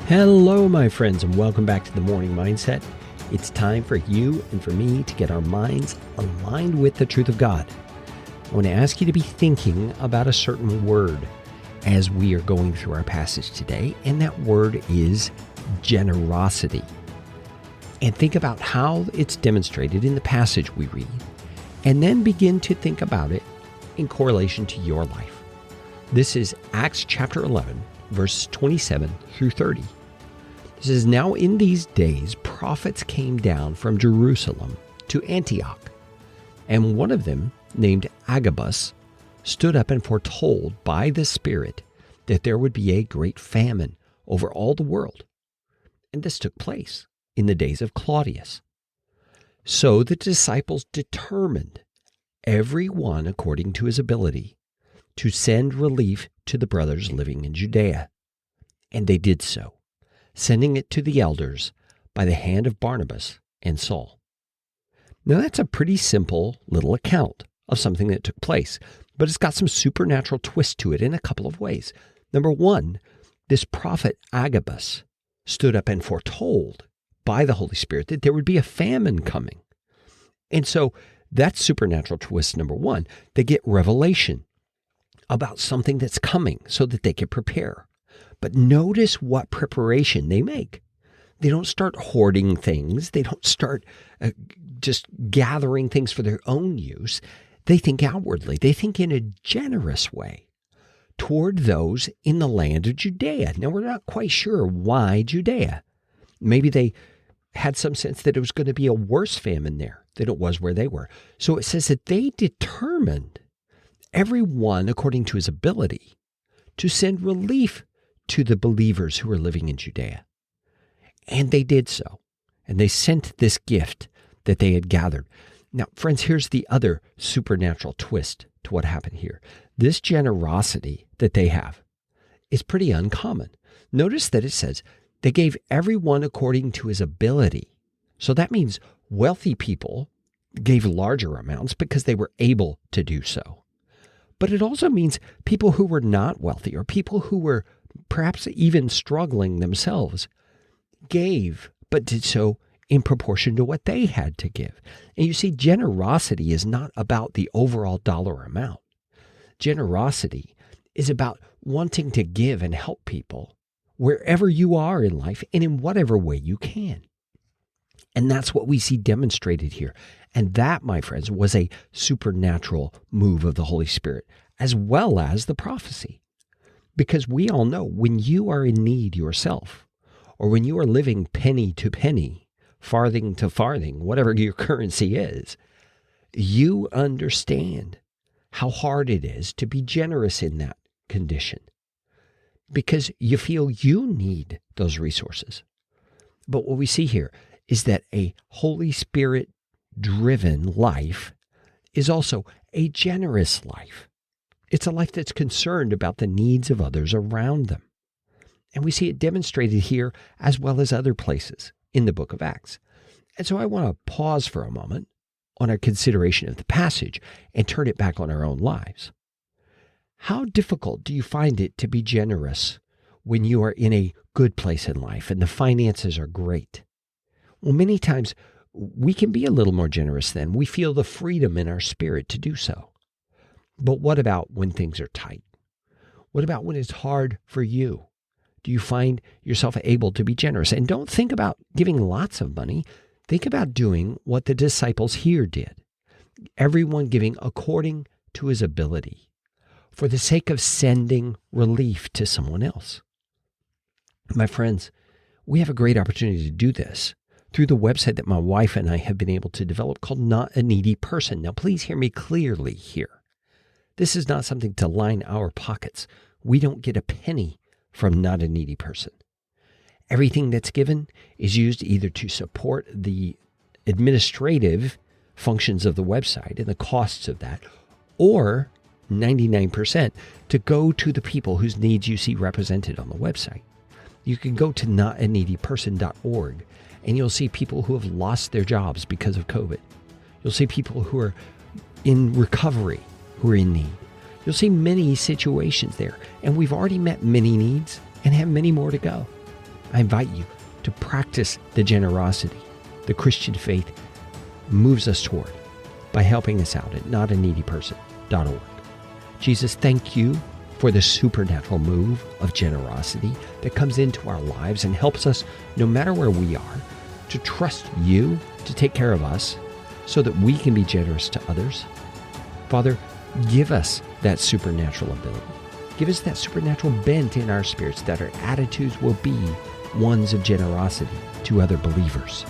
Hello, my friends, and welcome back to the Morning Mindset. It's time for you and for me to get our minds aligned with the truth of God. I want to ask you to be thinking about a certain word as we are going through our passage today, and that word is generosity. And think about how it's demonstrated in the passage we read, and then begin to think about it in correlation to your life. This is Acts chapter 11, verses 27 through 30. It says, "Now in these days prophets came down from Jerusalem to Antioch, and one of them, named Agabus, stood up and foretold by the Spirit that there would be a great famine over all the world. And this took place in the days of Claudius. So the disciples determined, every one according to his ability, to send relief to the brothers living in Judea. And they did so, sending it to the elders by the hand of Barnabas and Saul." Now that's a pretty simple little account of something that took place, but it's got some supernatural twist to it in a couple of ways. Number one, this prophet Agabus stood up and foretold by the Holy Spirit that there would be a famine coming. And so that's supernatural twist number one. They get revelation about something that's coming so that they can prepare. But notice what preparation they make. They don't start hoarding things. They don't start just gathering things for their own use. They think outwardly. They think in a generous way toward those in the land of Judea. Now, we're not quite sure why Judea. Maybe they had some sense that it was going to be a worse famine there than it was where they were. So it says that they determined, every one according to his ability, to send relief to the believers who were living in Judea. And they did so. And they sent this gift that they had gathered. Now, friends, here's the other supernatural twist to what happened here. This generosity that they have is pretty uncommon. Notice that it says they gave everyone according to his ability. So that means wealthy people gave larger amounts because they were able to do so. But it also means people who were not wealthy or people who were perhaps even struggling themselves gave, but did so in proportion to what they had to give. And you see, generosity is not about the overall dollar amount. Generosity is about wanting to give and help people wherever you are in life and in whatever way you can. And that's what we see demonstrated here. And that, my friends, was a supernatural move of the Holy Spirit, as well as the prophecy. Because we all know when you are in need yourself, or when you are living penny to penny, farthing to farthing, whatever your currency is, you understand how hard it is to be generous in that condition. Because you feel you need those resources. But what we see here is that a Holy Spirit-driven life is also a generous life. It's a life that's concerned about the needs of others around them. And we see it demonstrated here as well as other places in the book of Acts. And so I want to pause for a moment on our consideration of the passage and turn it back on our own lives. How difficult do you find it to be generous when you are in a good place in life and the finances are great? Well, many times we can be a little more generous then. We feel the freedom in our spirit to do so. But what about when things are tight? What about when it's hard for you? Do you find yourself able to be generous? And don't think about giving lots of money. Think about doing what the disciples here did. Everyone giving according to his ability for the sake of sending relief to someone else. My friends, we have a great opportunity to do this through the website that my wife and I have been able to develop called Not a Needy Person. Now, please hear me clearly here. This is not something to line our pockets. We don't get a penny from Not a Needy Person. Everything that's given is used either to support the administrative functions of the website and the costs of that, or 99% to go to the people whose needs you see represented on the website. You can go to notaneedyperson.org and you'll see people who have lost their jobs because of COVID. You'll see people who are in recovery who are in need. You'll see many situations there, and we've already met many needs and have many more to go. I invite you to practice the generosity the Christian faith moves us toward by helping us out at notaneedyperson.org. Jesus, thank you for the supernatural move of generosity that comes into our lives and helps us, no matter where we are, to trust you to take care of us so that we can be generous to others. Father, give us that supernatural ability. Give us that supernatural bent in our spirits that our attitudes will be ones of generosity to other believers.